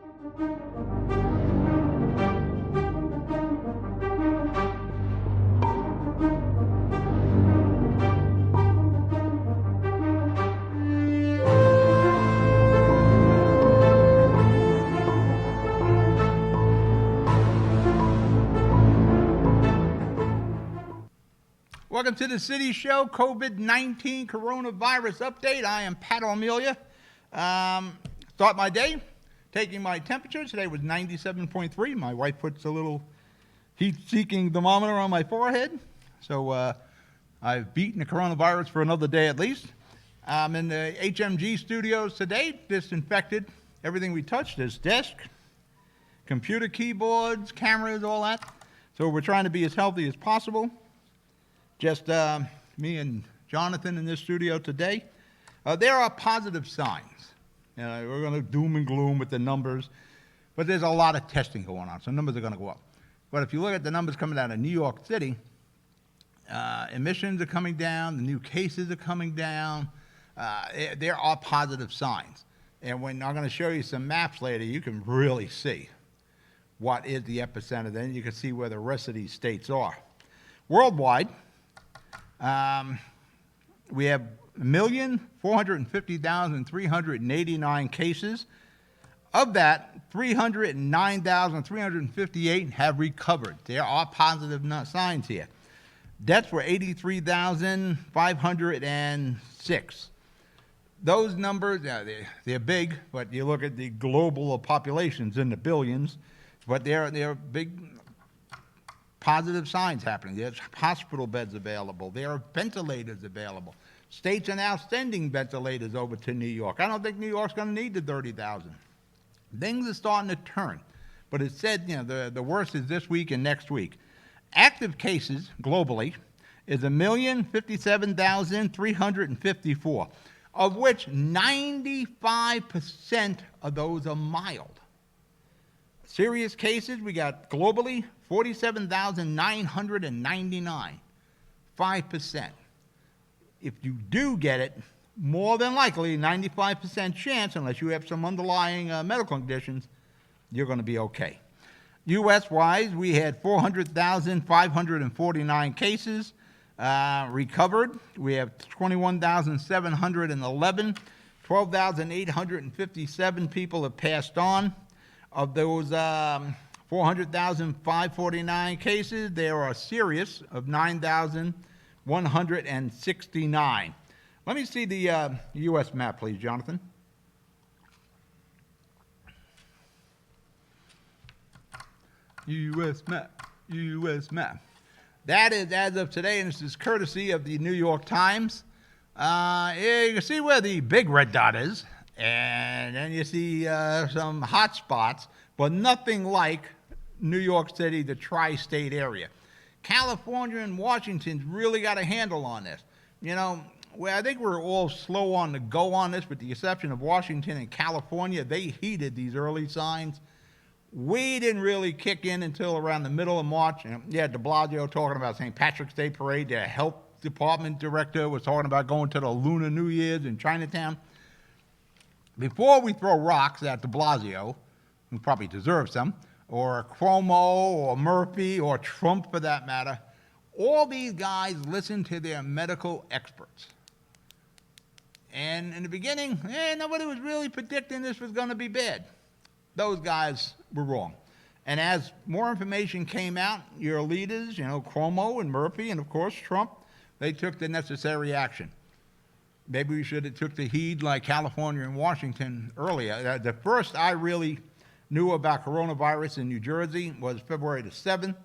Welcome to the City Show, COVID-19 coronavirus update. I am Pat O'Melia. Start my day, taking my temperature. Today was 97.3. My wife puts a little heat-seeking thermometer on my forehead. So I've beaten the coronavirus for another day at least. I'm in the HMG studios today, disinfected everything we touched, this desk, computer keyboards, cameras, all that. So we're trying to be as healthy as possible. Just me and Jonathan in this studio today. There are positive signs. We're going to doom and gloom with the numbers, but there's a lot of testing going on, so numbers are going to go up. But if you look at the numbers coming out of New York City, emissions are coming down, the new cases are coming down. There are positive signs. And when I'm going to show you some maps later, you can really see what is the epicenter. Then you can see where the rest of these states are. Worldwide, we have 1,450,389 cases. Of that, 309,358 have recovered. There are positive signs here. Deaths were 83,506. Those numbers, they're big, but you look at the global populations in the billions, but they're big positive signs happening. There's hospital beds available. There are ventilators available. States are now sending ventilators over to New York. I don't think New York's going to need the 30,000. Things are starting to turn. But it said, the worst is this week and next week. Active cases globally is 1,057,354, of which 95% of those are mild. Serious cases, we got globally 47,999, 5%. If you do get it, more than likely, 95% chance, unless you have some underlying medical conditions, you're going to be okay. U.S.-wise, we had 400,549 cases recovered. We have 21,711, 12,857 people have passed on. Of those 400,549 cases, there are serious of 9,169. Let me see the U.S. map, please, Jonathan. U.S. map, U.S. map. That is as of today, and this is courtesy of the New York Times. You can see where the big red dot is. And then you see some hot spots, but nothing like New York City, the tri-state area. California and Washington's really got a handle on this. I think we're all slow on the go on this, with the exception of Washington and California. They heeded these early signs. We didn't really kick in until around the middle of March. De Blasio talking about St. Patrick's Day Parade. Their health department director was talking about going to the Lunar New Year's in Chinatown. Before we throw rocks at de Blasio, who probably deserves some, or Cuomo, or Murphy, or Trump for that matter, all these guys listen to their medical experts. And in the beginning, nobody was really predicting this was going to be bad. Those guys were wrong. And as more information came out, your leaders, Cuomo and Murphy, and of course Trump, they took the necessary action. Maybe we should have took the heed like California and Washington earlier. The first I really knew about coronavirus in New Jersey was February the 7th.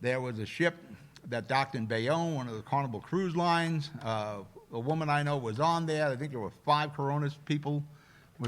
There was a ship that docked in Bayonne, one of the Carnival cruise lines. A woman I know was on there. I think there were 5 coronas people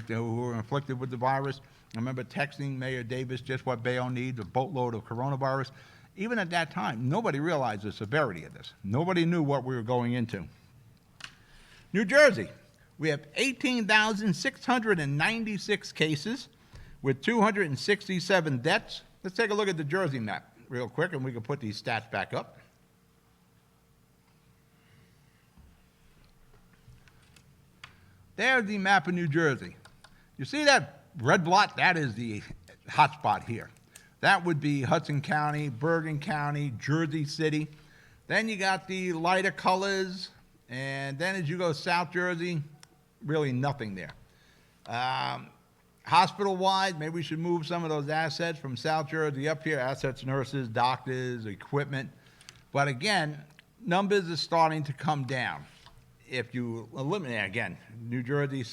who were inflicted with the virus. I remember texting Mayor Davis just what Bayonne needs, a boatload of coronavirus. Even at that time, nobody realized the severity of this. Nobody knew what we were going into. New Jersey, we have 18,696 cases with 267 deaths. Let's take a look at the Jersey map real quick, and we can put these stats back up. There's the map of New Jersey. You see that red blot, that is the hot spot here. That would be Hudson County, Bergen County, Jersey City. Then you got the lighter colors, and then as you go South Jersey, really nothing there. Hospital-wide, maybe we should move some of those assets from South Jersey up here, assets, nurses, doctors, equipment. But again, numbers are starting to come down. If you eliminate, again, New Jersey,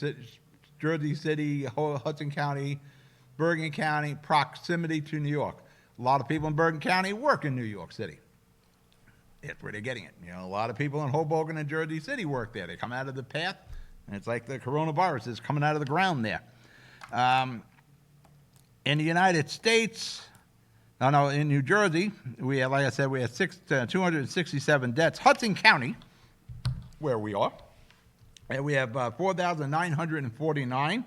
Jersey City, Hudson County, Bergen County, proximity to New York. A lot of people in Bergen County work in New York City. That's where they're getting it. A lot of people in Hoboken and Jersey City work there. They come out of the path, and it's like the coronavirus is coming out of the ground there. In the United States, in New Jersey, we had, like I said, we had 267 deaths. Hudson County, where we are, and we have 4,949.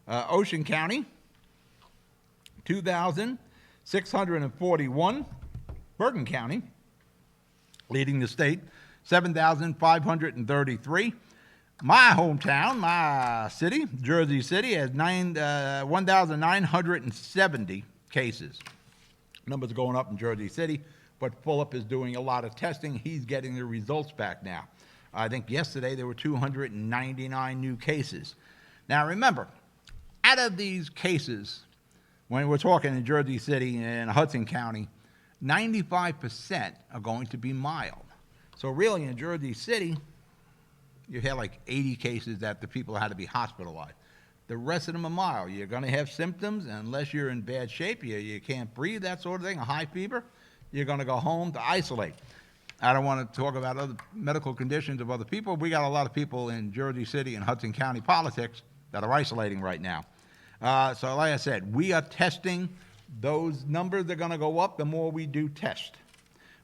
Ocean County, 2,641. Bergen County, leading the state, 7,533. My hometown, my city, Jersey City, has 1,970 cases. Numbers going up in Jersey City, but Fulop is doing a lot of testing. He's getting the results back now. I think yesterday there were 299 new cases. Now remember, out of these cases, when we're talking in Jersey City and Hudson County, 95% are going to be mild. So really in Jersey City, you had like 80 cases that the people had to be hospitalized. The rest of them are mild. You're going to have symptoms, and unless you're in bad shape, you can't breathe, that sort of thing, a high fever, you're going to go home to isolate. I don't want to talk about other medical conditions of other people. We got a lot of people in Jersey City and Hudson County politics that are isolating right now. So like I said, we are testing. Those numbers are going to go up the more we do test.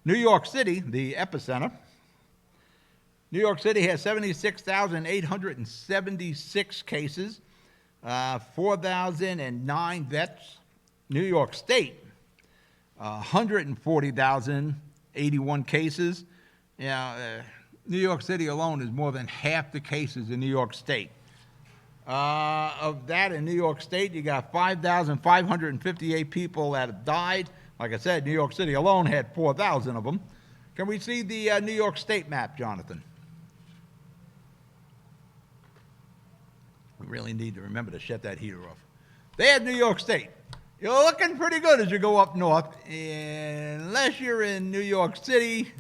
New York City, the epicenter. New York City has 76,876 cases, 4,009 deaths. New York State, 140,081 cases. New York City alone is more than half the cases in New York State. Of that in New York State, you got 5,558 people that have died. Like I said, New York City alone had 4,000 of them. Can we see the New York State map, Jonathan? We really need to remember to shut that heater off. There's New York State. You're looking pretty good as you go up north, unless you're in New York City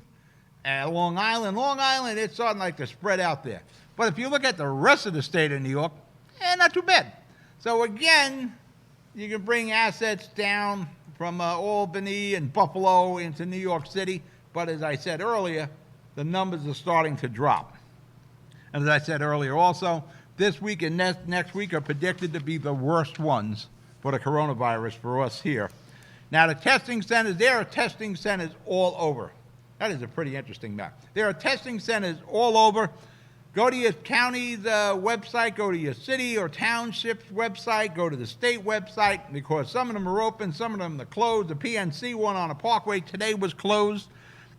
and Long Island. Long Island, it's starting like to spread out there. But if you look at the rest of the state of New York, not too bad. So again, you can bring assets down from Albany and Buffalo into New York City. But as I said earlier, the numbers are starting to drop. And as I said earlier also, this week and next week are predicted to be the worst ones for the coronavirus for us here. Now the testing centers, there are testing centers all over. That is a pretty interesting map. There are testing centers all over. Go to your county's website, go to your city or township's website, go to the state website, because some of them are open, some of them are closed. The PNC one on a Parkway today was closed.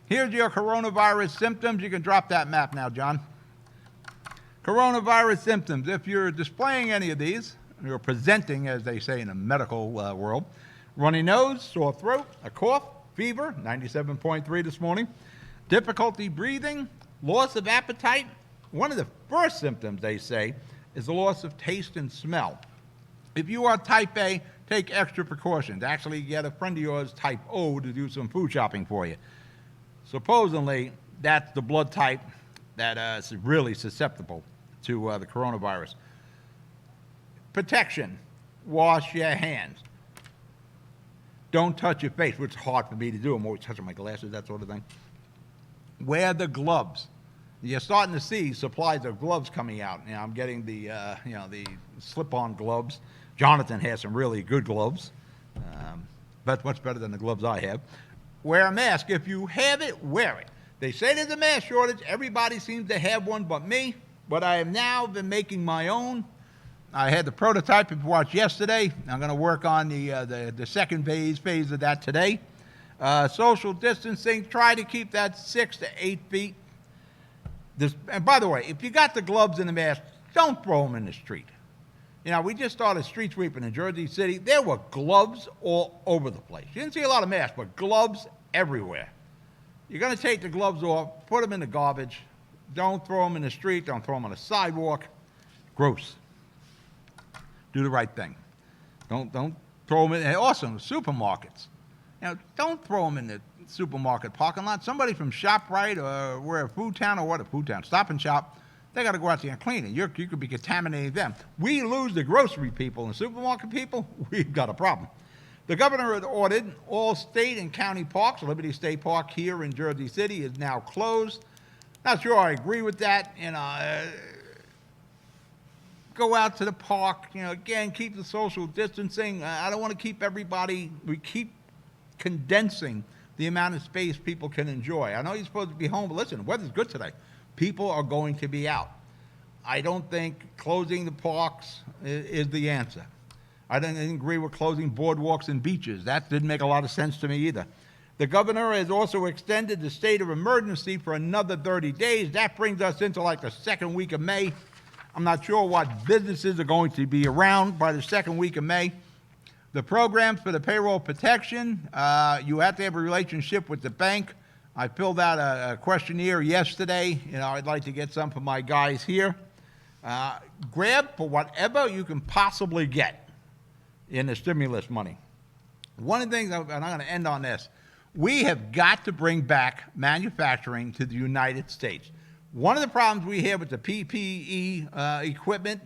Here's your coronavirus symptoms. You can drop that map now, John. Coronavirus symptoms. If you're displaying any of these, you're presenting, as they say in the medical world, runny nose, sore throat, a cough, fever, 97.3 this morning, difficulty breathing, loss of appetite. One of the first symptoms, they say, is the loss of taste and smell. If you are type A, take extra precautions. Actually, get a friend of yours, type O, to do some food shopping for you. Supposedly, that's the blood type that is really susceptible to the coronavirus. Protection. Wash your hands. Don't touch your face, which is hard for me to do. I'm always touching my glasses, that sort of thing. Wear the gloves. You're starting to see supplies of gloves coming out. I'm getting the the slip-on gloves. Jonathan has some really good gloves. That's much better than the gloves I have. Wear a mask. If you have it, wear it. They say there's a mask shortage. Everybody seems to have one but me. But I have now been making my own. I had the prototype if you watched yesterday. I'm going to work on the second phase of that today. Social distancing. Try to keep that 6 to 8 feet. And by the way, if you got the gloves and the mask, don't throw them in the street. You know, we just started street sweeping in Jersey City. There were gloves all over the place. You didn't see a lot of masks, but gloves everywhere. You're going to take the gloves off, put them in the garbage. Don't throw them in the street. Don't throw them on the sidewalk. Gross. Do the right thing. Don't throw them in. And also, in the supermarkets. You know, don't throw them in the supermarket parking lot. Somebody from ShopRite or where Food Town or what a Food Town, Stop and Shop, they got to go out there and clean it. You could be contaminating them. We lose the grocery people and the supermarket people, we've got a problem. The governor had ordered all state and county parks. Liberty State Park here in Jersey City is now closed. Not sure I agree with that. You know, go out to the park. You know, again, keep the social distancing. I don't want to keep everybody. We keep condensing the amount of space people can enjoy. I know you're supposed to be home, but listen, the weather's good today. People are going to be out. I don't think closing the parks is the answer. I didn't agree with closing boardwalks and beaches. That didn't make a lot of sense to me either. The governor has also extended the state of emergency for another 30 days. That brings us into like the second week of May. I'm not sure what businesses are going to be around by the second week of May. The programs for the payroll protection, you have to have a relationship with the bank. I filled out a questionnaire yesterday. You know, I'd like to get some for my guys here. Grab for whatever you can possibly get in the stimulus money. One of the things, and I'm going to end on this, we have got to bring back manufacturing to the United States. One of the problems we have with the PPE equipment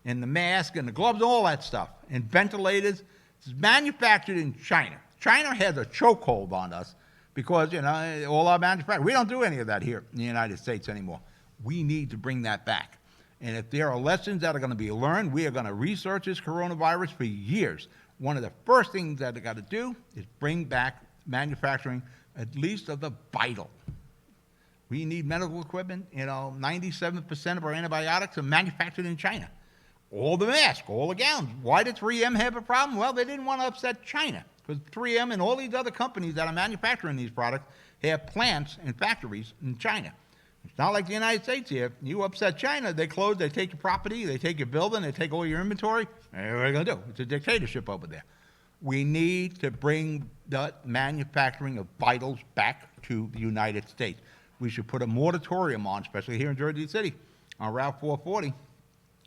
and the mask and the gloves and all that stuff and ventilators is manufactured in China. China has a chokehold on us. Because, you know, all our manufacturing, we don't do any of that here in the United States anymore. We need to bring that back. And if there are lessons that are going to be learned, we are going to research this coronavirus for years. One of the first things that they got to do is bring back manufacturing, at least of the vital. We need medical equipment. You know, 97% of our antibiotics are manufactured in China. All the masks, all the gowns. Why did 3M have a problem? Well, they didn't want to upset China. Because 3M and all these other companies that are manufacturing these products have plants and factories in China. It's not like the United States here. You upset China, they close, they take your property, they take your building, they take all your inventory. What are you going to do? It's a dictatorship over there. We need to bring the manufacturing of vitals back to the United States. We should put a moratorium on, especially here in Jersey City, on Route 440,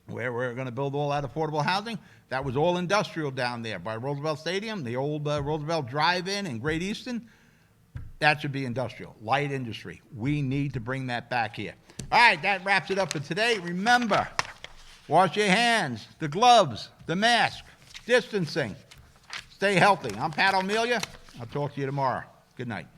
where we're going to build all that affordable housing. That was all industrial down there by Roosevelt Stadium, the old Roosevelt Drive-In in Great Eastern. That should be industrial, light industry. We need to bring that back here. All right, that wraps it up for today. Remember, wash your hands, the gloves, the mask, distancing. Stay healthy. I'm Pat O'Melia. I'll talk to you tomorrow. Good night.